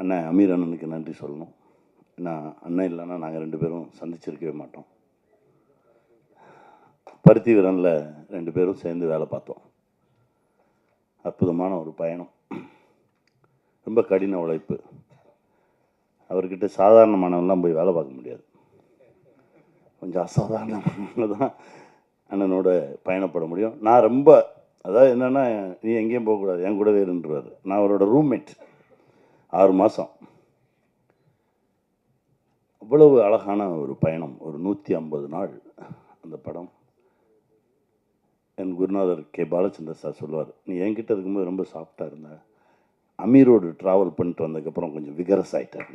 அண்ணன் அமீர் அண்ணனுக்கு நன்றி சொல்லணும். ஏன்னா அண்ணன் இல்லைன்னா நாங்கள் 2 பேரும் சந்திச்சிருக்கவே மாட்டோம். பருத்தி வீரனில் 2 பேரும் சேர்ந்து வேலை பார்த்தோம். அற்புதமான ஒரு பயணம், ரொம்ப கடின உழைப்பு. அவர்கிட்ட சாதாரணமானவெல்லாம் போய் வேலை பார்க்க முடியாது, கொஞ்சம் அசாதாரணமாக தான் அண்ணனோட பயணப்பட முடியும். நான் ரொம்ப அதாவது என்னென்னா, நீ எங்கேயும் போகக்கூடாது, என் கூடவே இருந்துருவார். நான் அவரோட ரூம்மேட் 6 மாதம். அவ்வளவு அழகான ஒரு பயணம், ஒரு 150 நாள் அந்த படம். என் குருநாதர் கே பாலச்சந்தர் சார் சொல்லுவார், நீ என்கிட்ட இருக்கும்போது ரொம்ப சாஃப்டாக இருந்த, அமீரோடு ட்ராவல் பண்ணிட்டு வந்ததுக்கப்புறம் கொஞ்சம் விகரஸ் ஆகிட்டார்.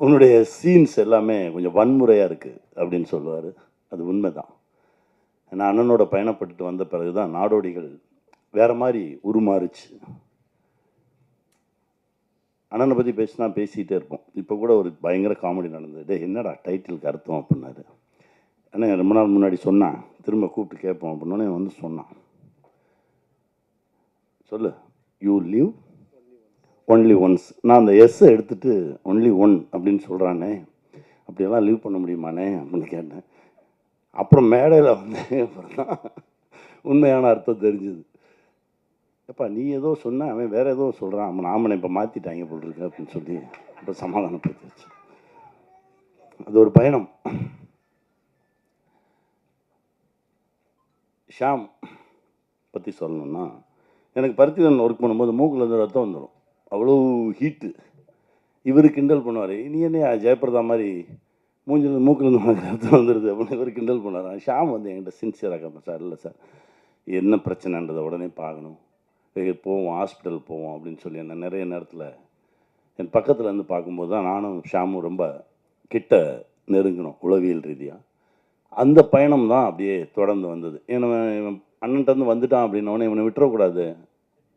உன்னுடைய சீன்ஸ் எல்லாமே கொஞ்சம் வன்முறையாக இருக்குது அப்படின்னு சொல்லுவார். அது உண்மை தான். நான் அண்ணனோட பயணப்பட்டு வந்த பிறகு தான் நாடோடிகள் வேறு மாதிரி உருமாறுச்சு. அண்ணனை பற்றி பேசினா பேசிகிட்டே இருப்போம். இப்போ கூட ஒரு பயங்கர காமெடி நடந்தது. என்னடா டைட்டிலுக்கு அர்த்தம் அப்படின்னாரு. ஏன்னா ரொம்ப நாள் முன்னாடி சொன்னான், திரும்ப கூப்பிட்டு கேட்போம் அப்படின்னோடனே வந்து சொன்னான், சொல்லு, யூ லிவ் ஒன்லி ஒன்ஸ். நான் அந்த எஸ்ஸை எடுத்துகிட்டு ஒன்லி ஒன் அப்படின்னு சொல்கிறானே, அப்படியெல்லாம் லீவ் பண்ண முடியுமானே அப்படின்னு கேட்டேன். அப்புறம் மேடையில் வந்து அப்புறம் தான் உண்மையான அர்த்தம் தெரிஞ்சுது. எப்பா நீ ஏதோ சொன்ன, அவன் வேறு ஏதோ சொல்கிறான், அவன் ஆமனை இப்போ மாற்றிட்டாங்க போட்டிருக்கு அப்படின்னு சொல்லி இப்போ சமாதானப்படுத்திடுச்சு. அது ஒரு பயணம். ஷாம் பற்றி சொல்லணும்னா, எனக்கு பருத்திவன் ஒர்க் பண்ணும்போது மூக்கில் இருந்து ரத்தம் வந்துடும், அவ்வளோ ஹீட்டு. இவர் கிண்டல் பண்ணுவார், நீ என்ன ஜெயபிரதா மாதிரி மூஞ்சில் மூக்கிலேருந்து ரத்தம் வந்துடுது அப்படின்னு இவர் கிண்டல் பண்ணுவார். ஷாம் வந்து என்கிட்ட சின்சியராக கேட்பேன், சார் இல்லை சார் என்ன பிரச்சனைன்றதை உடனே பார்க்கணும், போவோம் ஹாஸ்பிட்டல் போவோம் அப்படின்னு சொல்லி என்ன நிறைய நேரத்தில் என் பக்கத்தில் இருந்து பார்க்கும்போது தான் நானும் ஷாமும் ரொம்ப கிட்ட நெருங்கணும் உளவியல் ரீதியாக. அந்த பயணம் தான் அப்படியே தொடர்ந்து வந்தது. இவன் அண்ணன்ட்டேருந்து வந்துட்டான் அப்படின்னோடனே இவனை விட்டுறக்கூடாது,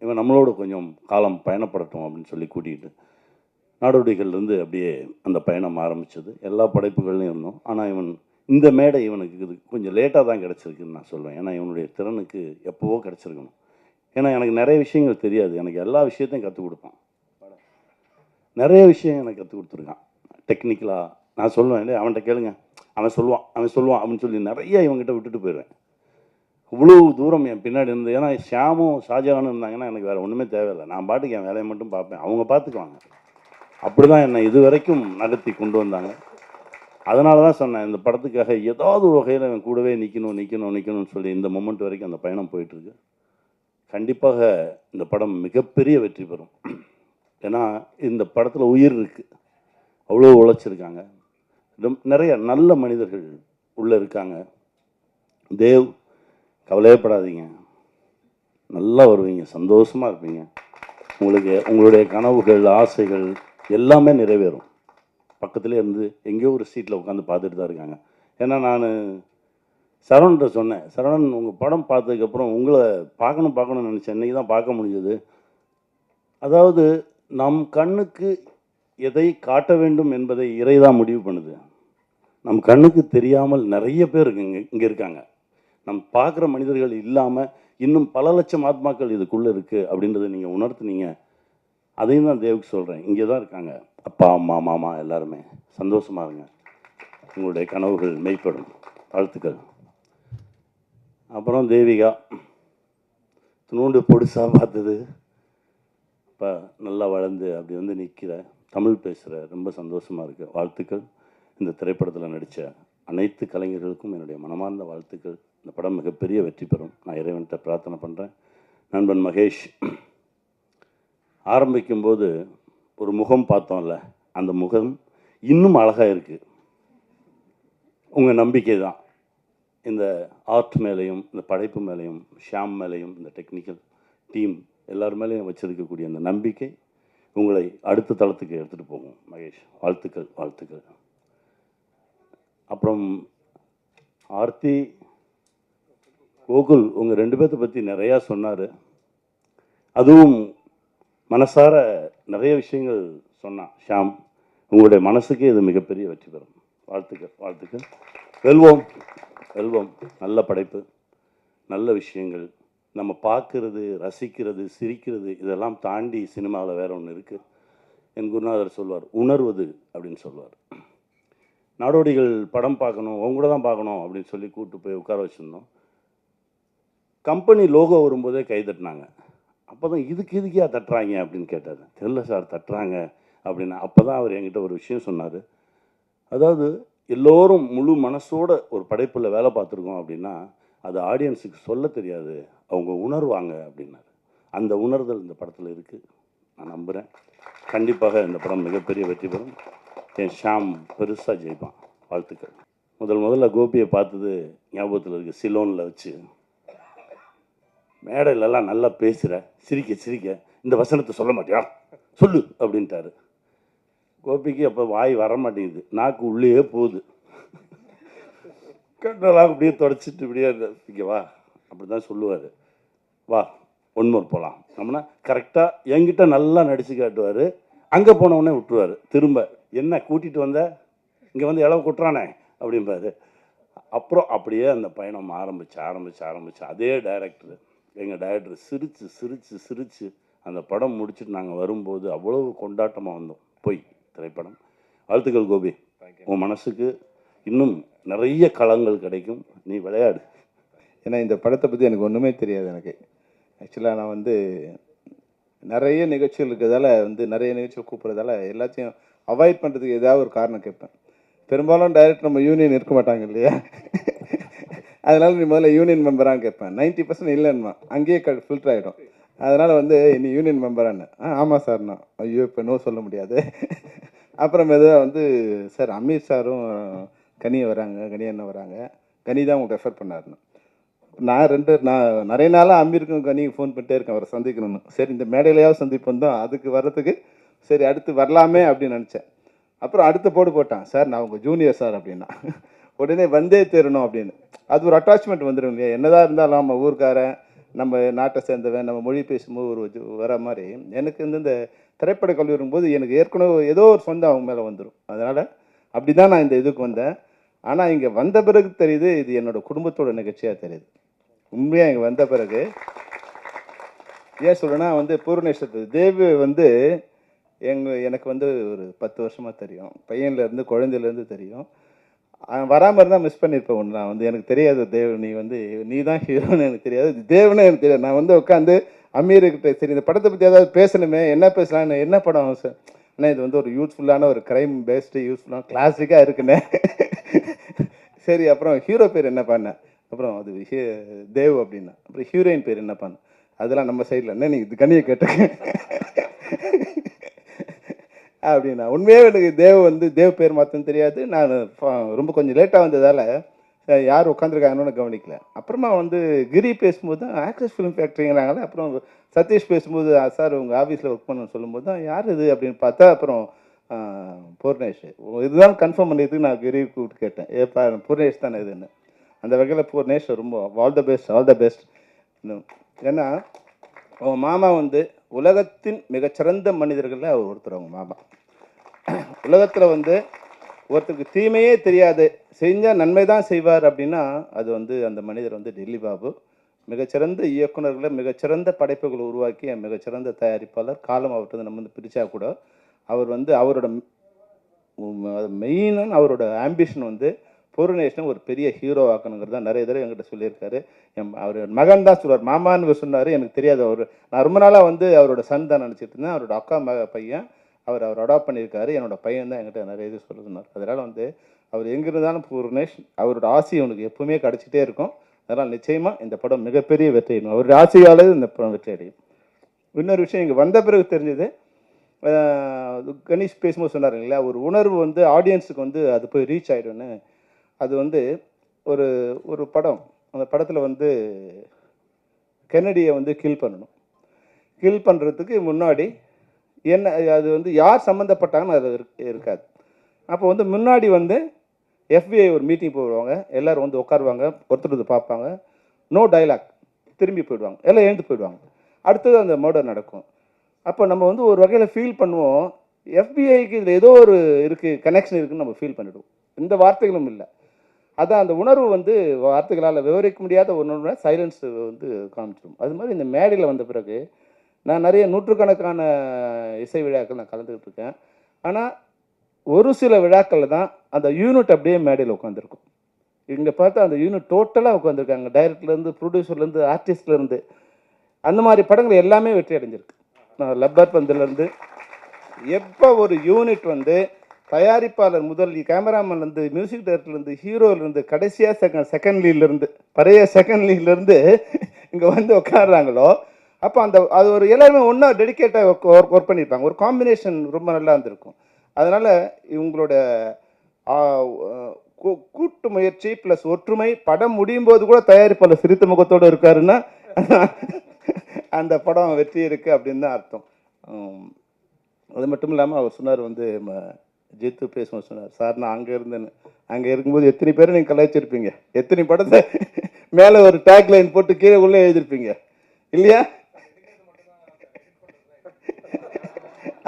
இவன் நம்மளோட கொஞ்சம் காலம் பயணப்படட்டும் அப்படின்னு சொல்லி கூட்டிகிட்டு நாடோடிகள்லேருந்து அப்படியே அந்த பயணம் ஆரம்பித்தது. எல்லா படைப்புகள்லையும் இருந்தோம். ஆனால் இவன் இந்த மேடை இவனுக்கு இது கொஞ்சம் லேட்டாக தான் கிடச்சிருக்குன்னு நான் சொல்லுவேன். ஏன்னா இவனுடைய திறனுக்கு எப்போவோ கிடச்சிருக்கணும். ஏன்னா எனக்கு நிறைய விஷயங்கள் தெரியாது, எனக்கு எல்லா விஷயத்தையும் கற்றுக் கொடுப்பான். நிறைய விஷயம் எனக்கு கற்றுக் கொடுத்துருக்கான் டெக்னிக்கலாக. நான் சொல்லுவேன், இல்லை அவன்கிட்ட கேளுங்க, அவன் சொல்லுவான் அப்படின்னு சொல்லி நிறைய இவங்ககிட்ட விட்டுட்டு போயிடுவேன். இவ்வளோ தூரம் என் பின்னாடி இருந்து. ஏன்னா ஷியாமும் ஷாஜகானும் இருந்தாங்கன்னா எனக்கு வேறு ஒன்றுமே தேவையில்லை, நான் பாட்டுக்கு என் வேலையை மட்டும் பார்ப்பேன், அவங்க பார்த்துக்குவாங்க. அப்படி தான் என்னை இது வரைக்கும் நகர்த்தி கொண்டு வந்தாங்க. அதனால தான் சொன்னேன், இந்த படத்துக்காக ஏதாவது ஒரு வகையில் அவன் கூடவே நிற்கணும்னு சொல்லி இந்த மொமெண்ட் வரைக்கும் அந்த பயணம் போயிட்டுருக்கு. கண்டிப்பாக இந்த படம் மிகப்பெரிய வெற்றி பெறும். ஏன்னா இந்த படத்தில் உயிர் இருக்குது, அவ்வளோ உழைச்சிருக்காங்க, நிறைய நல்ல மனிதர்கள் உள்ளே இருக்காங்க. தேவ், கவலையப்படாதீங்க, நல்லா வருவீங்க, சந்தோஷமாக இருப்பீங்க. உங்களுக்கு உங்களுடைய கனவுகள் ஆசைகள் எல்லாமே நிறைவேறும். பக்கத்துலேயே இருந்து எங்கேயோ ஒரு சீட்டில் உட்காந்து பார்த்துட்டு தான் இருக்காங்க. ஏன்னா நான் சரவணன்ட்ட சொன்னேன், சரவணன் உங்கள் படம் பார்த்ததுக்கப்புறம் உங்களை பார்க்கணும்னு நினச்சேன், இன்றைக்கி தான் பார்க்க முடிஞ்சது. அதாவது நம் கண்ணுக்கு எதை காட்ட வேண்டும் என்பதை இறை தான் முடிவு பண்ணுது. நம் கண்ணுக்கு தெரியாமல் நிறைய பேர் இங்கே இருக்காங்க. நம் பார்க்குற மனிதர்கள் இல்லாமல் இன்னும் பல லட்சம் ஆத்மாக்கள் இதுக்குள்ளே இருக்குது அப்படின்றத நீங்கள் உணர்த்துனீங்க. அதையும் தான் தேவுக்கு சொல்கிறேன், இங்கே தான் இருக்காங்க அப்பா அம்மா மாமா எல்லாருமே, சந்தோஷமாக இருங்க, உங்களுடைய கனவுகள் மெய்ப்படும். வாழ்த்துக்கள். அப்புறம் தேவிகா, துணூண்டு பொடிசாக பார்த்தது இப்போ நல்லா வளர்ந்து அப்படி வந்து நிற்கிற, தமிழ் பேசுகிற, ரொம்ப சந்தோஷமாக இருக்குது. வாழ்த்துக்கள். இந்த திரைப்படத்தில் நடித்த அனைத்து கலைஞர்களுக்கும் என்னுடைய மனமார்ந்த வாழ்த்துக்கள். இந்த படம் மிகப்பெரிய வெற்றி பெறும், நான் இறைவன்கிட்ட பிரார்த்தனை பண்ணுறேன். நண்பன் மகேஷ், ஆரம்பிக்கும்போது ஒரு முகம் பார்த்தோம்ல, அந்த முகம் இன்னும் அழகாக இருக்குது. உங்கள் நம்பிக்கை தான் இந்த ஆர்ட் மேலேயும் இந்த படைப்பு மேலேயும் ஷியாம் மேலேயும் இந்த டெக்னிக்கல் டீம் எல்லார் மேலேயும் வச்சிருக்கக்கூடிய அந்த நம்பிக்கை உங்களை அடுத்த தளத்துக்கு எடுத்துகிட்டு போகும். மகேஷ், வாழ்த்துக்கள் வாழ்த்துக்கள். அப்புறம் ஆர்த்தி, கோகுல், உங்கள் 2 பேர்த்த பற்றி நிறையா சொன்னார். அதுவும் மனசார நிறைய விஷயங்கள் சொன்னான் ஷியாம். உங்களுடைய மனசுக்கே இது மிகப்பெரிய வெற்றி பெறும். வாழ்த்துக்கள் வாழ்த்துக்கள். வெல்வோம் வெல்வோம். நல்ல படைப்பு, நல்ல விஷயங்கள், நம்ம பார்க்குறது, ரசிக்கிறது, சிரிக்கிறது இதெல்லாம் தாண்டி சினிமாவில் வேற ஒன்று இருக்குது. என் குருநாதர் சொல்வார், உணர்வது அப்படின்னு சொல்லுவார். நாடோடிகள் படம் பார்க்கணும், உங்க கூட தான் பார்க்கணும் அப்படின்னு சொல்லி கூப்பிட்டு போய் உட்கார வச்சுருந்தோம். கம்பெனி லோகோ வரும்போதே கை தட்டினாங்க. அப்போ தான் இதுக்கே தட்டுறாங்க அப்படின்னு கேட்டார். தெரியல சார் தட்டுறாங்க அப்படின்னு. அப்போ தான் அவர் என்கிட்ட ஒரு விஷயம் சொன்னார். அதாவது எல்லோரும் முழு மனசோட ஒரு படைப்பில் வேலை பார்த்துருக்கோம் அப்படின்னா அது ஆடியன்ஸுக்கு சொல்ல தெரியாது, அவங்க உணர்வாங்க அப்படின்னாரு. அந்த உணர்தல் இந்த படத்தில் இருக்குது. நான் நம்புகிறேன் கண்டிப்பாக இந்த படம் மிகப்பெரிய வெற்றி பெறும். என் ஷாம் பெருசாக ஜெயிப்பான். வாழ்த்துக்கள். முதல்ல கோபியை பார்த்தது ஞாபகத்தில் இருக்குது. சிலோனில் வச்சு மேடையிலலாம் நல்லா பேசுகிற, சிரிக்க இந்த வசனத்தை சொல்ல மாட்டியா, சொல்லு அப்படின்ட்டாரு. கோபிக்கு அப்போ வாய் வர மாட்டேங்குது, நாக்கு உள்ளே போகுது. கண்ணெல்லாம் அப்படியே தொடச்சிட்டு இப்படியே இங்கே வா அப்படி தான் சொல்லுவார். வா ஒன்மோர் போகலாம் நம்மனா கரெக்டாக என்கிட்ட நல்லா நடித்து காட்டுவார். அங்கே போனவுடனே விட்டுருவார். திரும்ப என்ன கூட்டிகிட்டு வந்த, இங்கே வந்து இளவு கொட்டுறானே அப்படிம்பாரு. அப்புறம் அப்படியே அந்த பயணம் ஆரம்பிச்சு அதே டைரக்டர், எங்கள் டைரக்டர் சிரித்து அந்த படம் முடிச்சுட்டு நாங்கள் வரும்போது அவ்வளவு கொண்டாட்டமாக வந்தோம். திரைப்படம். வாழ்த்துக்கள் கோபி, உன் மனசுக்கு இன்னும் நிறைய களங்கள் கிடைக்கும், நீ விளையாடு. ஏன்னா இந்த படத்தை பற்றி எனக்கு ஒன்றுமே தெரியாது. எனக்கு ஆக்சுவலாக நான் வந்து நிறைய நிகழ்ச்சிகள் இருக்கிறதால நிறைய நிகழ்ச்சிகள் கூப்பிட்றதால எல்லாத்தையும் அவாய்ட் பண்ணுறதுக்கு ஏதாவது ஒரு காரணம் கேட்பேன். பெரும்பாலும் டைரக்ட் நம்ம யூனியன் இருக்க மாட்டாங்க இல்லையா, அதனால் நீ முதல்ல யூனியன் மெம்பரான்னு கேட்பேன். 90% இல்லைன்னா அங்கேயே ஃபில்டர் ஆகிடும். அதனால் நீ யூனியன் மெம்பரான்னு, ஆமாம் சார்ண்ணா. ஐயோ இப்போ நோ சொல்ல முடியாது. அப்புறம் மெதுவாக சார் அமீர் சாரும் கனி அண்ணன் வராங்க, கனி தான் உங்களுக்கு ரெஃபர் பண்ணாருன்னு. நான் நிறைய நாளாக அமீருக்கும் கனிக்கு ஃபோன் பண்ணிட்டே இருக்கேன் அவரை சந்திக்கணும்னு. சரி இந்த மேடையிலையாவது சந்திப்போம் தான், அதுக்கு வர்றதுக்கு சரி அடுத்து வரலாமே அப்படின்னு நினச்சேன். அப்புறம் அடுத்த போட்டான், சார் நான் உங்கள் ஜூனியர் சார் அப்படின்னா. உடனே வந்தே தீரணும் அப்படின்னு. அது ஒரு அட்டாச்மெண்ட் வந்துடும் இல்லையா, என்னதான் இருந்தாலும் நம்ம ஊருக்காரன், நம்ம நாட்டை சேர்ந்தவன், நம்ம மொழி பேசும்போது ஒரு வர மாதிரி எனக்கு இந்த திரைப்பட கல்வி வரும்போது எனக்கு ஏற்கனவே ஏதோ ஒரு சொந்தம் அவங்க மேலே வந்துடும். அதனால் அப்படி தான் நான் இந்த இதுக்கு வந்தேன். ஆனால் இங்கே வந்த பிறகு தெரியுது இது என்னோடய குடும்பத்தோட நிகழ்ச்சியாக தெரியுது. உண்மையாக இங்கே வந்த பிறகு ஏன் சொல்கிறேன்னா பூர்ணேஸ்வர் தேவி எனக்கு ஒரு 10 வருஷமாக தெரியும். பையன்லேருந்து குழந்தையிலேருந்து தெரியும். வராமல் இருந்தால் மிஸ் பண்ணியிருப்பேன். ஒன்று நான் எனக்கு தெரியாது தேவ், நீ தான் ஹீரோன்னு எனக்கு தெரியாது, தேவ்னு எனக்கு தெரியாது. நான் உட்காந்து அமீர்கிட்ட சரி இந்த படத்தை பற்றி ஏதாவது பேசணுமே, என்ன பேசலான்னு, என்ன படம் சார், ஆனால் இது ஒரு யூஸ்ஃபுல்லான ஒரு க்ரைம் பேஸ்டு யூஸ்ஃபுல்லான கிளாசிக்காக இருக்குன்னு. சரி அப்புறம் ஹீரோ பேர் என்ன பண்ணேன், அப்புறம் அது தேவ் அப்படின்னா. அப்புறம் ஹீரோயின் பேர் என்ன பண்ண, அதெல்லாம் நம்ம சைடில் என்ன நீங்கள் இது கனியை கேட்டேன் அப்படின்னா. உண்மையாக எனக்கு தேவ் பேர் மாற்றன்னு தெரியாது. நான் ரொம்ப கொஞ்சம் லேட்டாக வந்ததால் யார் உட்காந்துருக்காங்கன்னு கவனிக்கல. அப்புறமா கிரி பேசும்போது தான் ஆக்ட்ரஸ் ஃபிலிம் ஃபேக்ட்ரிங்கிறாங்களே. அப்புறம் சதீஷ் பேசும்போது சார் உங்கள் ஆஃபீஸில் ஒர்க் பண்ணணும்னு சொல்லும்போது தான் யார் இது அப்படின்னு பார்த்தா அப்புறம் பூர்ணேஷ். இதுதான் கன்ஃபார்ம் பண்ணியதுக்கு நான் கிரி கூப்பிட்டு கேட்டேன், ஏப்பா பூர்ணேஷ் தானே இதுன்னு. அந்த வகையில் பூர்ணேஷ் ரொம்ப ஆல் த பெஸ்ட். ஏன்னா அவங்க மாமா உலகத்தின் மிகச்சிறந்த மனிதர்களில் அவர் ஒருத்தர். அவங்க மாமா உலகத்தில் ஒருத்தருக்கு தீமையே தெரியாது, செஞ்சால் நன்மை தான் செய்வார் அப்படின்னா அது அந்த மனிதர் டெல்லி பாபு. மிகச்சிறந்த இயக்குநர்களை, மிகச்சிறந்த படைப்புகளை உருவாக்கிய மிகச்சிறந்த தயாரிப்பாளர். காலம் அவர்கிட்ட நம்ம பிரித்தா கூட அவர் அவரோட மெயினான அவரோட ஆம்பிஷன் பூர்ணேஷனை ஒரு பெரிய ஹீரோ ஆக்கணுங்கிறது தான் நிறைய தடவை என்கிட்ட சொல்லியிருக்காரு. அவர் மகன் தான் சொல்லுவார், மாமான்னு சொன்னார். எனக்கு தெரியாது, நான் ரொம்ப நாளாக அவரோட சன் தான் நினச்சிட்டு இருந்தேன். அவரோட அக்கா பையன் அவர் அடாப்ட் பண்ணியிருக்காரு. என்னோட பையன் தான் என்கிட்ட நிறைய இது சொல்லுனார். அதனால் அவர் எங்கே இருந்தாலும் பூர்ணேஷ் அவரோட ஆசை அவனுக்கு எப்பவுமே கிடச்சிட்டே இருக்கும். அதனால் நிச்சயமாக இந்த படம் மிகப்பெரிய வெற்றி அடையும். அவருடைய ஆசையால் இந்த படம் வெற்றி அடையும். இன்னொரு விஷயம் இங்கே வந்த பிறகு தெரிஞ்சது, கணேஷ் பேசும்போது சொன்னார் இல்லையா, ஒரு உணர்வு ஆடியன்ஸுக்கு அது போய் ரீச் ஆகிடும்னு. அது ஒரு ஒரு படம், அந்த படத்தில் கென்னடியை கில் பண்ணணும். கில் பண்ணுறதுக்கு முன்னாடி என்ன அது யார் சம்மந்தப்பட்டாங்கன்னு அது இருக்காது. அப்போ முன்னாடி FBI ஒரு மீட்டிங் போடுவாங்க, எல்லோரும் உட்காருவாங்க, ஒருத்தர் பார்ப்பாங்க, நோ டைலாக், திரும்பி போயிடுவாங்க, எல்லாம் எழுந்து போயிடுவாங்க. அடுத்தது அந்த மர்டர் நடக்கும். அப்போ நம்ம ஒரு வகையில் ஃபீல் பண்ணுவோம், FBIக்கு இதில் ஏதோ ஒரு இருக்குது, கனெக்ஷன் இருக்குதுன்னு நம்ம ஃபீல் பண்ணிவிடுவோம். எந்த வார்த்தைகளும் இல்லை. அதான் அந்த உணர்வு வந்து வார்த்தைகளால் விவரிக்க முடியாத ஒன்று சைலன்ஸ் வந்து காமிச்சிடும். அது மாதிரி இந்த மேடையில் வந்த பிறகு நான் நிறைய நூற்றுக்கணக்கான இசை விழாக்கள் நான் கலந்துக்கிட்டு இருக்கேன். ஆனால் ஒரு சில விழாக்களில் தான் அந்த யூனிட் அப்படியே மேடையில் உட்காந்துருக்கும். இங்கே பார்த்தா அந்த யூனிட் டோட்டலாக உட்காந்துருக்காங்க. டைரக்டர்லேருந்து, ப்ரொடியூசர்லேருந்து, ஆர்டிஸ்ட்லேருந்து. அந்த மாதிரி படங்கள் எல்லாமே வெற்றி அடைஞ்சிருக்கு. நான் லப்பர் பந்துலேருந்து எப்போ ஒரு யூனிட் வந்து தயாரிப்பாளர் முதல் கேமராமேன்லேருந்து, மியூசிக் டைரக்டர்லேருந்து, ஹீரோலேருந்து, கடைசியாக செகண்ட் லீட்லேருந்து, பழைய செகண்ட் லீட்லேருந்து இங்கே வந்து உட்காடுறாங்களோ, அப்போ அது ஒரு எல்லாருமே ஒன்றா டெடிக்கேட்டாக ஒர்க் பண்ணியிருப்பாங்க. ஒரு காம்பினேஷன் ரொம்ப நல்லா இருந்திருக்கும். அதனால் இவங்களோட கூட்டு முயற்சி ப்ளஸ் ஒற்றுமை, படம் முடியும் போது கூட தயாரிப்பாளர் சிரித்த முகத்தோடு இருக்காருன்னா அந்த படம் வெற்றி இருக்குது அப்படின்னு தான் அர்த்தம். அது மட்டும் இல்லாமல் அவர் சொன்னார் வந்து ஜித்து பேசும்போது சொன்னார், சார் நான் அங்கே இருந்தேன்னு. அங்கே இருக்கும்போது எத்தனை பேரை நீங்கள் கலாய்ச்சிருப்பீங்க, எத்தனை படத்தை மேலே ஒரு டேக் லைன் போட்டு கீழே உள்ளே எழுதியிருப்பீங்க இல்லையா?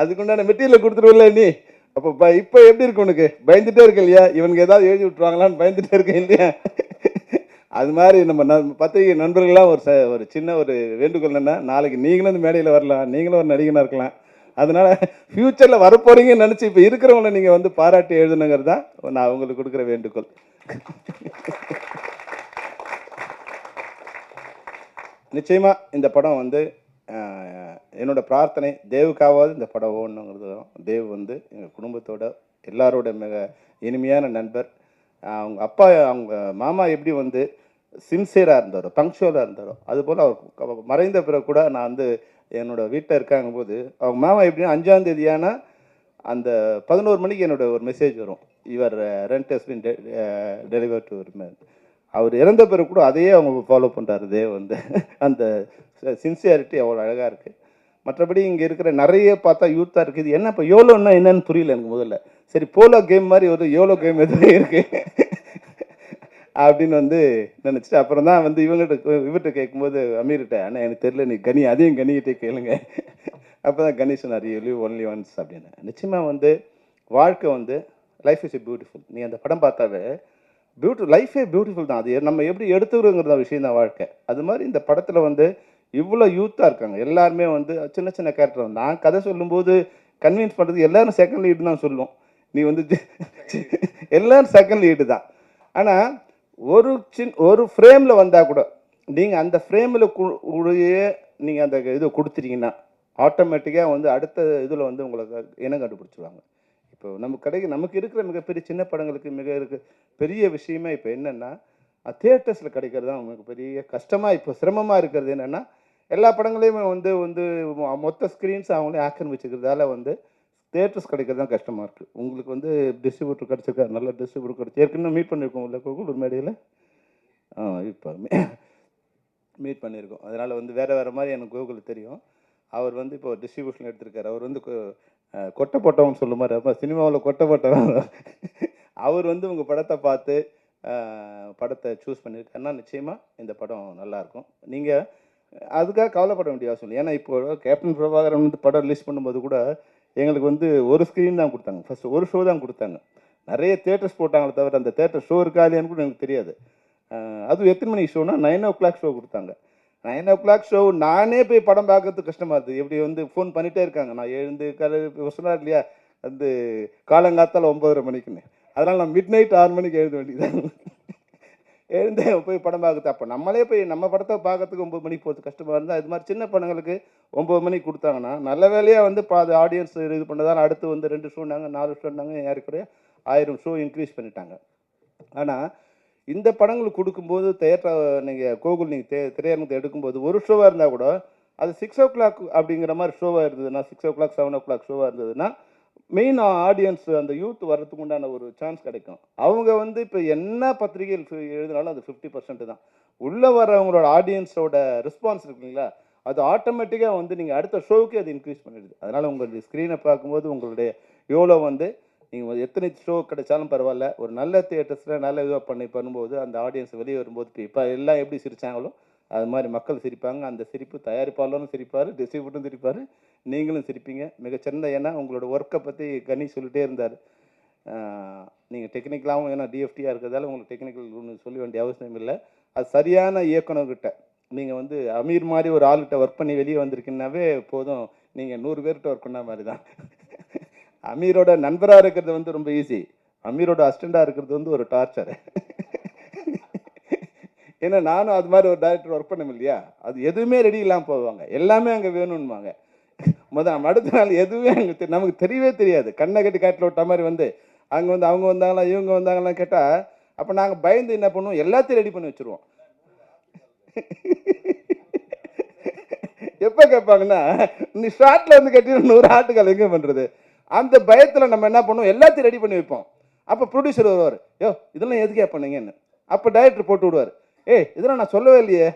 அதுக்குண்டான மெட்டீரியல் கொடுத்துருவில்ல நீ. அப்போ இப்போ எப்படி இருக்கு உனக்கு? பயந்துட்டே இருக்க இல்லையா? இவனுக்கு ஏதாவது எழுதி விட்டுருவாங்களான்னு பயந்துட்டே இருக்கேன் இல்லையா? அது மாதிரி நம்ம பத்திரிகை நண்பர்கள்லாம் ஒரு சின்ன ஒரு வேண்டுகோள் என்னன்னா, நாளைக்கு நீங்களும் இந்த மேடையில் வரலாம், நீங்களும் ஒரு நடிகனாக இருக்கலாம். அதனால ஃபியூச்சரில் வரப்போறீங்கன்னு நினச்சி இப்போ இருக்கிறவங்கள நீங்கள் வந்து பாராட்டி எழுதுனுங்கிறது தான் நான் அவங்களுக்கு கொடுக்குற வேண்டுகோள். நிச்சயமாக இந்த படம் வந்து என்னோட பிரார்த்தனை, தேவுக்காவது இந்த படம் ஓடணுங்கிறது தான். தேவ் வந்து எங்கள் குடும்பத்தோட எல்லாரோட மிக இனிமையான நண்பர். அவங்க அப்பா, அவங்க மாமா எப்படி வந்து சின்சியராக இருந்தாரோ, பங்க்சுவலாக இருந்தாரோ, அதுபோல் அவர் மறைந்த பிறகு கூட நான் வந்து என்னோடய வீட்டில் இருக்காங்க போது அவங்க மாமா எப்படின்னா 5ஆம் தேதியான அந்த 11 மணிக்கு என்னோட ஒரு மெசேஜ் வரும், your rent has been deliver to man. அவர் இறந்த பிறகு கூட அதையே அவங்க ஃபாலோ பண்ணுறாரு தேவ் வந்து. அந்த சின்சியாரிட்டி அவ்வளோ அழகாக இருக்குது. மற்றபடி இங்கே இருக்கிற நிறைய பார்த்தா யூத்தாக இருக்குது. என்ன இப்போ யோலோன்னா என்னன்னு புரியல எனக்கு முதல்ல. சரி போலோ கேம் மாதிரி ஒரு யோலோ கேம் எதுவும் இருக்குது அப்படின்னு வந்து நினச்சிட்டு அப்புறம் தான் வந்து இவர்கிட்ட கேட்கும்போது அமீர்கிட்ட, ஆனால் எனக்கு தெரியல, நீ கனி அதையும் கனிகிட்டே கேளுங்க. அப்போ தான் கணி சொன்னார், யூ லிவ் ஒன்லி ஒன்ஸ் அப்படின்னு. நிச்சயமாக வந்து வாழ்க்கை வந்து லைஃப் இஸ் பியூட்டிஃபுல். நீ அந்த படம் பார்த்தாவே லைஃபே பியூட்டிஃபுல் தான். அது நம்ம எப்படி எடுத்துக்கிறோங்கிற விஷயம் தான் வாழ்க்கை. அது மாதிரி இந்த படத்தில் வந்து இவ்வளோ யூத்தாக இருக்காங்க. எல்லாருமே வந்து சின்ன சின்ன கேரக்டர். நான் கதை சொல்லும்போது கன்வின்ஸ் பண்ணுறது எல்லாரும் செகண்ட் லீடு தான் சொல்லும். நீ வந்து எல்லாரும் செகண்ட் லீடு தான். ஆனால் ஒரு ஃப்ரேமில் வந்தால் கூட நீங்கள் அந்த ஃப்ரேமில் கூடயே நீங்கள் அந்த இதை கொடுத்துட்டீங்கன்னா ஆட்டோமேட்டிக்காக வந்து அடுத்த இதில் வந்து உங்களுக்கு இனம் கண்டுபிடிச்சிடுவாங்க. இப்போ நமக்கு இருக்கிற மிகப்பெரிய சின்ன படங்களுக்கு பெரிய விஷயமே இப்போ என்னென்னா தியேட்டர்ஸில் கிடைக்கிறது தான் உங்களுக்கு பெரிய கஷ்டமாக, இப்போ சிரமமாக இருக்கிறது என்னென்னா எல்லா படங்களையுமே வந்து மொத்த ஸ்க்ரீன்ஸ் அவங்களே ஆக்கிரமிச்சுக்கிறதால வந்து தியேட்டர்ஸ் கிடைக்கிறது தான் கஷ்டமாக இருக்குது. உங்களுக்கு வந்து டிஸ்ட்ரிபியூட்டர் கிடச்சிருக்காரு, நல்ல டிஸ்ட்ரிபியூட்டர் கிடச்சி ஏற்கனவே மீட் பண்ணியிருக்கோம் இல்லை ஒரு மேடையில் இப்போ மீட் பண்ணியிருக்கோம். அதனால் வந்து வேறு மாதிரி எனக்கு கோகுலுக்கு தெரியும். அவர் வந்து இப்போ டிஸ்ட்ரிபியூஷன் எடுத்திருக்காரு. அவர் வந்து கொட்டை போட்டவன் சொல்லும் மாதிரி அப்போ சினிமாவில் கொட்டை போட்டவன் அவர் வந்து உங்கள் படத்தை பார்த்து படத்தை சூஸ் பண்ணியிருக்காருன்னா நிச்சயமாக இந்த படம் நல்லாயிருக்கும். நீங்கள் அதுக்காக கவலைப்பட வேண்டிய அவசியம் இல்லை. ஏன்னா இப்போ கேப்டன் பிரபாகரன் வந்து படம் ரிலீஸ் பண்ணும்போது கூட எங்களுக்கு வந்து ஒரு ஸ்க்ரீன் தான் கொடுத்தாங்க. ஃபஸ்ட்டு ஒரு ஷோ தான் கொடுத்தாங்க. நிறைய தேட்டர்ஸ் போட்டாங்களே தவிர அந்த தேட்டர் ஷோ இருக்கா இல்லையான்னு கூட எனக்கு தெரியாது. அதுவும் எத்தனை மணிக்கு ஷோனா 9 o'clock ஷோ கொடுத்தாங்க. 9 o'clock ஷோ நானே போய் படம் பார்க்கறதுக்கு கஷ்டமாக இருக்குது. எப்படி வந்து ஃபோன் பண்ணிகிட்டே இருக்காங்க. நான் எழுந்து சொன்னார் இல்லையா வந்து காலங்காத்தால் 9:30 மணிக்குன்னு. அதனால் நான் மிட் நைட் 6 மணிக்கு எழுத வேண்டியதான். எழுந்தே போய் படம் பார்க்குறது. அப்போ நம்மளே போய் நம்ம படத்தை பார்க்கறதுக்கு 9 மணிக்கு போகிறது கஷ்டமாக இருந்தால் இது மாதிரி சின்ன படங்களுக்கு 9 மணிக்கு கொடுத்தாங்கன்னா நல்ல வேலையாக வந்து ஆடியன்ஸ் இது பண்ணதால் அடுத்து வந்து 2 ஷோனாங்க 4 ஷோனாங்க ஏறக்குறைய 1000 ஷோ இன்க்ரீஸ் பண்ணிட்டாங்க. ஆனால் இந்த படங்களுக்கு கொடுக்கும்போது நீங்கள் கோகுல் நீங்கள் திரையரங்கத்தை எடுக்கும்போது ஒரு ஷோவாக இருந்தால் கூட அது 6 o'clock அப்படிங்கிற மாதிரி ஷோவாக இருந்ததுன்னா 6 o'clock 7 o'clock ஷோவாக இருந்ததுன்னா மெயின் ஆடியன்ஸ் அந்த யூத் வர்றதுக்கு உண்டான ஒரு சான்ஸ் கிடைக்கும். அவங்க வந்து இப்போ என்ன பத்திரிகைகள் எழுதினாலும் அது 50% தான். உள்ளே வர்றவங்களோட ஆடியன்ஸோட ரெஸ்பான்ஸ் இருக்குங்களா, அது ஆட்டோமேட்டிக்காக வந்து நீங்கள் அடுத்த ஷோவுக்கு அது இன்க்ரீஸ் பண்ணிடுது. அதனால் உங்களுடைய ஸ்க்ரீனை பார்க்கும்போது உங்களுடைய எவ்வளோ வந்து நீங்கள் எத்தனை ஷோ கிடைச்சாலும் பரவாயில்ல, ஒரு நல்ல தியேட்டர்ஸில் நல்ல இதுவாக பண்ணும்போது அந்த ஆடியன்ஸ் வெளியே வரும்போது இப்போ எல்லாம் எப்படி சிரித்தாங்களோ அது மாதிரி மக்கள் சிரிப்பாங்க. அந்த சிரிப்பு தயாரிப்பாளரும் சிரிப்பார், டிஸ்ட்ரிபியூட்டரும் சிரிப்பார், நீங்களும் சிரிப்பீங்க மிகச்சிறந்த. ஏன்னா உங்களோட ஒர்க்கை பற்றி கனி சொல்லிகிட்டே இருந்தார். நீங்கள் டெக்னிக்கலாகவும், ஏன்னா டிஎஃப்டியாக இருக்கிறதால உங்களுக்கு டெக்னிக்கல் ஒன்று சொல்ல வேண்டிய அவசியம் இல்லை. அது சரியான இயக்குனர்கிட்ட நீங்கள் வந்து அமீர் மாதிரி ஒரு ஆள்கிட்ட ஒர்க் பண்ணி வெளியே வந்திருக்கீங்கன்னாவே போதும், நீங்கள் 100 பேர்கிட்ட ஒர்க் பண்ண மாதிரி தான். அமீரோட நண்பராக இருக்கிறது வந்து ரொம்ப ஈஸி, அமீரோட அசிஸ்டண்டாக இருக்கிறது வந்து ஒரு டார்ச்சர். ஏன்னா நானும் அது மாதிரி ஒரு டைரக்டர் ஒர்க் பண்ண இல்லையா, அது எதுவுமே ரெடி இல்லாமல் போவாங்க, எல்லாமே அங்கே வேணும்னுவாங்க. அடுத்த நாள் எதுவுமே அங்கே நமக்கு தெரியவே தெரியாது, கண்ணை கட்டி காட்டில் விட்ட மாதிரி வந்து அங்கே வந்து அவங்க வந்தாங்களா இவங்க வந்தாங்களாம் கேட்டால், அப்போ நாங்கள் பயந்து என்ன பண்ணுவோம், எல்லாத்தையும் ரெடி பண்ணி வச்சுருவோம். எப்போ கேட்பாங்கன்னா, நீ ஷார்ட்ல வந்து கட்டி 100 ஆட்டுகள் எங்கே பண்ணுறது, அந்த பயத்தில் நம்ம என்ன பண்ணுவோம், எல்லாத்தையும் ரெடி பண்ணி வைப்போம். அப்போ ப்ரொடியூசர் வருவார், யோ இதெல்லாம் எதுக்கே பண்ணீங்கன்னு. அப்போ டைரக்டர் போட்டு விடுவார், ஏய் இதெல்லாம் நான் சொல்லவே இல்லையே.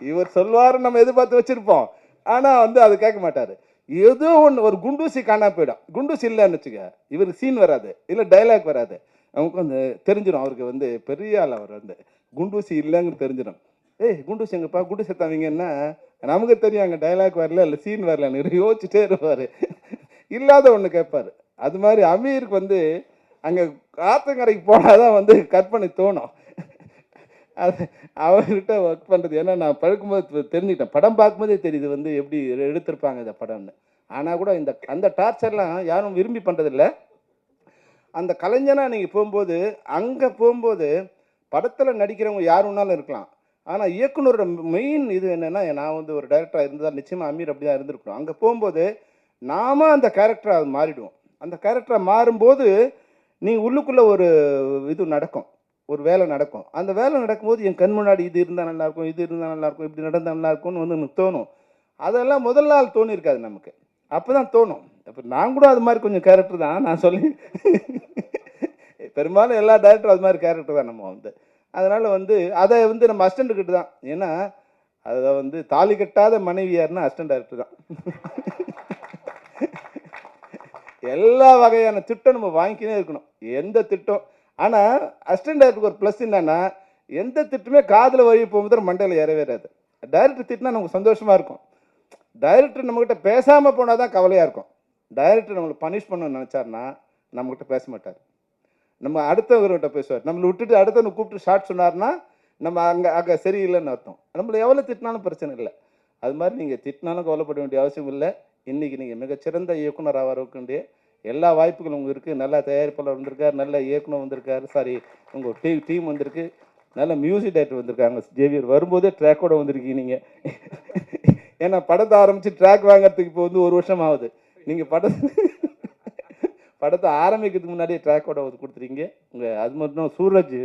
இவர் சொல்வாருன்னு நம்ம எதிர்பார்த்து வச்சிருப்போம், ஆனால் வந்து அது கேட்க மாட்டார். ஏதோ ஒன்று ஒரு குண்டூசி காணா போயிடும், குண்டூசி இல்லைன்னு வச்சுக்க, இவருக்கு சீன் வராது, இல்லை டைலாக் வராது. நமக்கு வந்து தெரிஞ்சிடும், அவருக்கு வந்து பெரிய ஆள், அவர் வந்து குண்டூசி இல்லைன்னு தெரிஞ்சிடும். ஏய் குண்டூசி எங்கப்பா, குண்டூசி தவிங்கன்னா நமக்கு தெரியும் அங்கே டைலாக் வரல, இல்லை சீன் வரலன்னு யோசிச்சுட்டே இருப்பார், இல்லாத ஒன்று கேட்பார். அது மாதிரி அமீருக்கு வந்து அங்கே ஆத்தங்கரைக்கு போனால் தான் வந்து கட் பண்ணி தோணும். அது அவர்கிட்ட ஒர்க் பண்ணுறது, ஏன்னா நான் பழக்கும்போது தெரிஞ்சுக்கிட்டேன், படம் பார்க்கும்போதே தெரியுது வந்து எப்படி எடுத்திருப்பாங்க இந்த படம்னு. ஆனால் கூட அந்த டார்ச்சர்லாம் யாரும் விரும்பி பண்ணுறதில்ல. அந்த கலைஞனாக நீங்கள் போகும்போது, அங்கே போகும்போது படத்தில் நடிக்கிறவங்க யார் வேணாலும் இருக்கலாம், ஆனால் இயக்குனரோட மெயின் இது என்னென்னா, நான் வந்து ஒரு டைரக்டராக இருந்தால் நிச்சயமாக அமீர் அப்படி தான் இருந்திருக்கணும். அங்கே போகும்போது நாம அந்த கேரக்டரை அது மாறிடுவோம். அந்த கேரக்டரை மாறும்போது நீங்கள் உள்ளுக்குள்ளே ஒரு இது நடக்கும், ஒரு வேலை நடக்கும். அந்த வேலை நடக்கும்போது என் கண் முன்னாடி இது இருந்தால் நல்லாயிருக்கும், இது இருந்தால் நல்லாயிருக்கும், இப்படி நடந்தால் நல்லாயிருக்கும்னு வந்து எனக்கு தோணும். அதெல்லாம் முதல் நாள் தோணியிருக்காது நமக்கு, அப்போ தான் தோணும். அப்போ நான் கூட அது மாதிரி கொஞ்சம் கேரக்டர் தான் நான் சொல்லி, பெரும்பாலும் எல்லா டைரக்டரும் அது மாதிரி கேரக்டர் தான் நம்ம வந்து. அதனால் வந்து அதை வந்து நம்ம அசிஸ்டண்ட்டுக்கிட்ட தான், ஏன்னா அதை வந்து தாலி கட்டாத மனைவியார்னா அசிஸ்டன்ட் டைரக்டர் தான். எல்லா வகையான திட்டம் நம்ம வாங்கிக்கினே இருக்கணும், எந்த திட்டம். ஆனால் அசிஸ்டன்ட் டைரக்டருக்கு ஒரு ப்ளஸ் என்னன்னா, எந்த திட்டமே காதில் வழி போகும்போது மண்டையில் ஏறவேறாது. டைரக்டர் திட்டினா நமக்கு சந்தோஷமாக இருக்கும். டைரக்டர் நம்மக்கிட்ட பேசாமல் போனால் தான் கவலையாக இருக்கும். டைரக்டர் நம்மளை பனிஷ் பண்ணணும்னு நினச்சார்னா நம்மக்கிட்ட பேச மாட்டார், நம்ம அடுத்தவர்கிட்ட பேசுவார். நம்மளை விட்டுட்டு அடுத்தவனை கூப்பிட்டு ஷார்ட் சொன்னார்னா நம்ம அங்கே சரியில்லைன்னு அர்த்தம். நம்மளை எவ்வளோ திட்டினாலும் பிரச்சனை இல்லை. அது மாதிரி நீங்கள் திட்டினாலும் கவலைப்பட வேண்டிய அவசியம் இல்லை. இன்றைக்கி நீங்கள் மிகச்சிறந்த இயக்குனராக வரக்கூடிய எல்லா வாய்ப்புகளும் உங்களுக்கு இருக்குது. நல்ல தயாரிப்பாளர் வந்திருக்கார், நல்ல இயக்குனர் வந்திருக்காரு, சாரி உங்கள் டீம் வந்திருக்கு, நல்ல மியூசிக் டைரக்டர் வந்திருக்காங்க. ஜேவியர் வரும்போதே ட்ராக்கோட வந்திருக்கீங்க நீங்கள். ஏன்னா படத்தை ஆரம்பித்து ட்ராக் வாங்கிறதுக்கு இப்போ வந்து 1 வருஷம் ஆகுது. நீங்கள் படத்தை ஆரம்பிக்கிறதுக்கு முன்னாடியே ட்ராக்கோட கொடுத்துருக்கீங்க. அது மட்டும் சூரஜ்,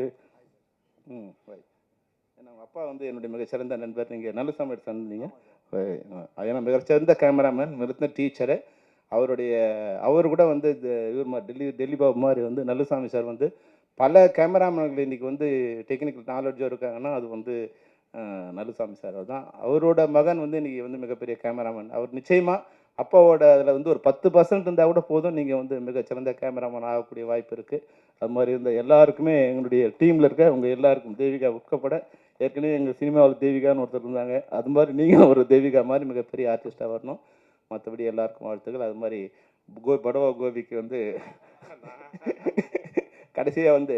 ஏன்னா அவங்க அப்பா வந்து என்னுடைய மிகச்சிறந்த நண்பர், நீங்கள் நல்லசாமி சொன்னீங்க, ஏன்னா மிகச்சிறந்த கேமராமேன், மிகச்சிறந்த டீச்சரு. அவர் கூட வந்து இவர் டெல்லி பாபு மாதிரி வந்து நல்லசாமி சார் வந்து பல கேமராமேன்கள் இன்றைக்கி வந்து டெக்னிக்கல் நாலேஜாக இருக்காங்கன்னா அது வந்து நல்லசாமி சார் தான். அவரோட மகன் வந்து இன்றைக்கி வந்து மிகப்பெரிய கேமராமேன். அவர் நிச்சயமாக அப்பாவோட அதில் வந்து ஒரு 10% இருந்தால் கூட போதும், நீங்கள் வந்து மிகச்சிறந்த கேமராமேன் ஆகக்கூடிய வாய்ப்பு இருக்குது. அது மாதிரி இருந்த எல்லாருக்குமே, எங்களுடைய டீமில் இருக்க உங்கள் எல்லாருக்கும், தேவிகா உட்கப்பட, ஏற்கனவே எங்கள் சினிமாவில் தேவிகான்னு ஒருத்தர் இருந்தாங்க, அது மாதிரி நீங்களும் ஒரு தேவிகா மாதிரி மிகப்பெரிய ஆர்டிஸ்ட்டாக வரணும். மற்றபடி எல்லாருக்கும் வாழ்த்துக்கள். அது மாதிரி படவா கோபிக்கு வந்து கடைசியாக வந்து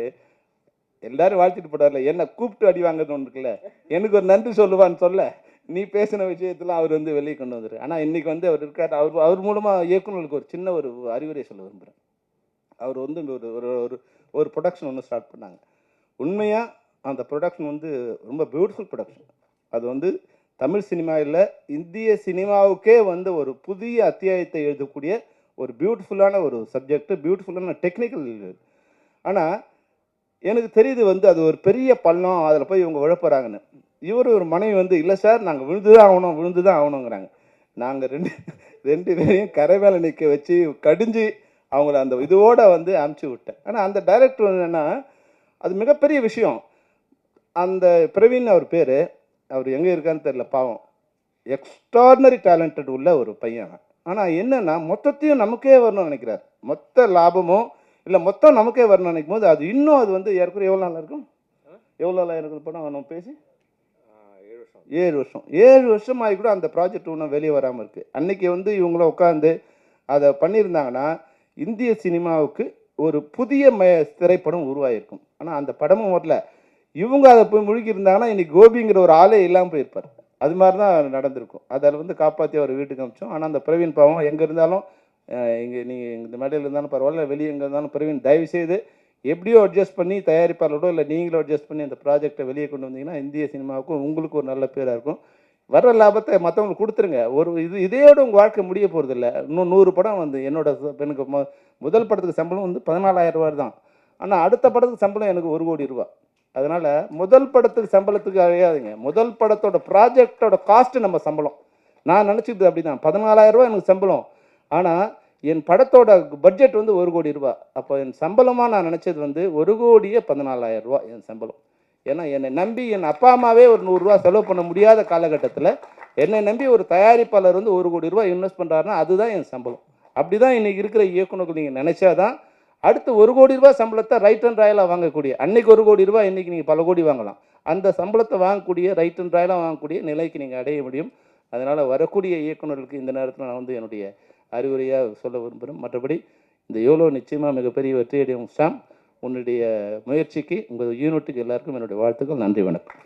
எல்லாரும் வாழ்த்துட்டு போட்டார்ல, என்ன கூப்பிட்டு அடி வாங்குறது ஒன்று இருக்குல்ல, எனக்கு ஒரு நன்றி சொல்லுவான்னு சொல்ல நீ பேசின விஷயத்தில் அவர் வந்து வெளியே கொண்டு வந்துரு. ஆனால் இன்றைக்கி வந்து அவர் இருக்கார். அவர் மூலமாக இயக்குநர்களுக்கு ஒரு சின்ன ஒரு அறிவுரை சொல்ல விரும்புகிறேன். அவர் வந்து ஒரு ப்ரொடக்ஷன் ஒன்று ஸ்டார்ட் பண்ணாங்க. உண்மையாக அந்த ப்ரொடக்ஷன் வந்து ரொம்ப பியூட்டிஃபுல் ப்ரொடக்ஷன். அது வந்து தமிழ் சினிமா இல்லை, இந்திய சினிமாவுக்கே வந்து ஒரு புதிய அத்தியாயத்தை எழுதக்கூடிய ஒரு பியூட்டிஃபுல்லான ஒரு சப்ஜெக்ட், பியூட்டிஃபுல்லான டெக்னிக்கல். ஆனால் எனக்கு தெரியுது வந்து அது ஒரு பெரிய பள்ளம், அதில் போய் இவங்க விழப்போகிறாங்கன்னு. ஒரு மனைவி வந்து இல்லை சார் நாங்கள் விழுந்து தான் ஆகணுங்கிறாங்க. நாங்கள் ரெண்டு பேரையும் கரை மேலே நிற்க வச்சு கடிஞ்சு அவங்கள அந்த இதோடு வந்து அமுச்சு விட்டேன். ஆனால் அந்த டைரக்டர் வந்து என்னென்னா, அது மிகப்பெரிய விஷயம். அந்த பிரவீன் அவர் பேர், அவர் எங்கே இருக்கான்னு தெரியல, பாவம், எக்ஸ்ட்ராடினரி டேலண்டட் உள்ள ஒரு பையன். ஆனால் என்னென்னா மொத்தத்தையும் நமக்கே வரணும்னு நினைக்கிறார். மொத்த லாபமும் இல்லை மொத்தம் நமக்கே வரணும்னு நினைக்கும் போது அது இன்னும் அது வந்து ஏற்கனவே எவ்வளோ நாள் இருக்கும், எவ்வளோ நாள் இருக்குது படம் நம்ம பேசி 7 வருஷம் ஆகி கூட அந்த ப்ராஜெக்ட் இன்னும் வெளியே வராமல் இருக்குது. அன்றைக்கி வந்து இவங்களும் உட்காந்து அதை பண்ணியிருந்தாங்கன்னா இந்திய சினிமாவுக்கு ஒரு புதிய திரைப்படம் உருவாகிருக்கும். ஆனால் அந்த படமும் வரல. இவங்க அதை போய் முழுகி இருந்தாங்கன்னா இன்னைக்கு கோபிங்கிற ஒரு ஆளே இல்லாமல் போயிருப்பார். அது மாதிரி தான் நடந்திருக்கும். அதில் வந்து காப்பாற்றி அவர் வீட்டுக்கு அனுப்பிச்சோம். ஆனால் அந்த பிரவீன் பாவம் எங்கே இருந்தாலும் இங்கே நீங்கள் இந்த மேடையில் இருந்தாலும் பரவாயில்ல, வெளியே எங்கே இருந்தாலும் பிரவீன் தயவுசெய்து எப்படியோ அட்ஜஸ்ட் பண்ணி தயாரிப்பாளரோட இல்லை நீங்களும் அட்ஜஸ்ட் பண்ணி அந்த ப்ராஜெக்டை வெளியே கொண்டு வந்தீங்கன்னா இந்திய சினிமாவுக்கும் உங்களுக்கு ஒரு நல்ல பேராக இருக்கும். வர்ற லாபத்தை மற்றவங்களுக்கு கொடுத்துருங்க. ஒரு இதையோட உங்கள் வாழ்க்கை முடிய போகிறது இல்லை. இன்னும் 100 படம் வந்து என்னோட எனக்கு முதல் படத்துக்கு சம்பளம் வந்து 14,000 ரூபா தான். ஆனால் அடுத்த படத்துக்கு சம்பளம் எனக்கு 1 கோடி ரூபா. அதனால் முதல் படத்துக்கு சம்பளத்துக்கு அழையாதுங்க. முதல் படத்தோட ப்ராஜெக்டோட காஸ்ட்டு நம்ம சம்பளம். நான் நினச்சிது அப்படி தான். 14,000 ரூபா எனக்கு சம்பளம். ஆனால் என் படத்தோட பட்ஜெட் வந்து 1 கோடி ரூபா. அப்போ என் சம்பளமாக நான் நினச்சது வந்து 1,14,000 ரூபா என் சம்பளம். ஏன்னா என்னை நம்பி என் அப்பா அம்மாவே ஒரு 100 ரூபா செலவு பண்ண முடியாத காலகட்டத்தில் என்னை நம்பி ஒரு தயாரிப்பாளர் வந்து 1 கோடி ரூபா இன்வெஸ்ட் பண்ணுறாருன்னா அதுதான் என் சம்பளம். அப்படி தான் இன்றைக்கி இருக்கிற இயக்குநர்கள் நீங்கள் நினச்சாதான் அடுத்து 1 கோடி ரூபா சம்பளத்தை ரைட் அண்ட் ராயலாக வாங்கக்கூடிய, அன்னைக்கு 1 கோடி ரூபா இன்றைக்கி நீங்கள் பல கோடி வாங்கலாம். அந்த சம்பளத்தை வாங்கக்கூடிய ரைட் அண்ட் ராயலாக வாங்கக்கூடிய நிலைக்கு நீங்கள் அடைய முடியும். அதனால் வரக்கூடிய இயக்குநர்களுக்கு இந்த நேரத்தில் நான் வந்து என்னுடைய அறிவுரையாக சொல்ல விரும்புகிறேன். மற்றபடி இந்த யோலோ நிச்சயமாக மிகப்பெரிய வெற்றியடையும். சாம், உன்னுடைய முயற்சிக்கு உங்கள் யூனிட்டுக்கு எல்லாருக்கும் என்னுடைய வாழ்த்துக்கள். நன்றி, வணக்கம்.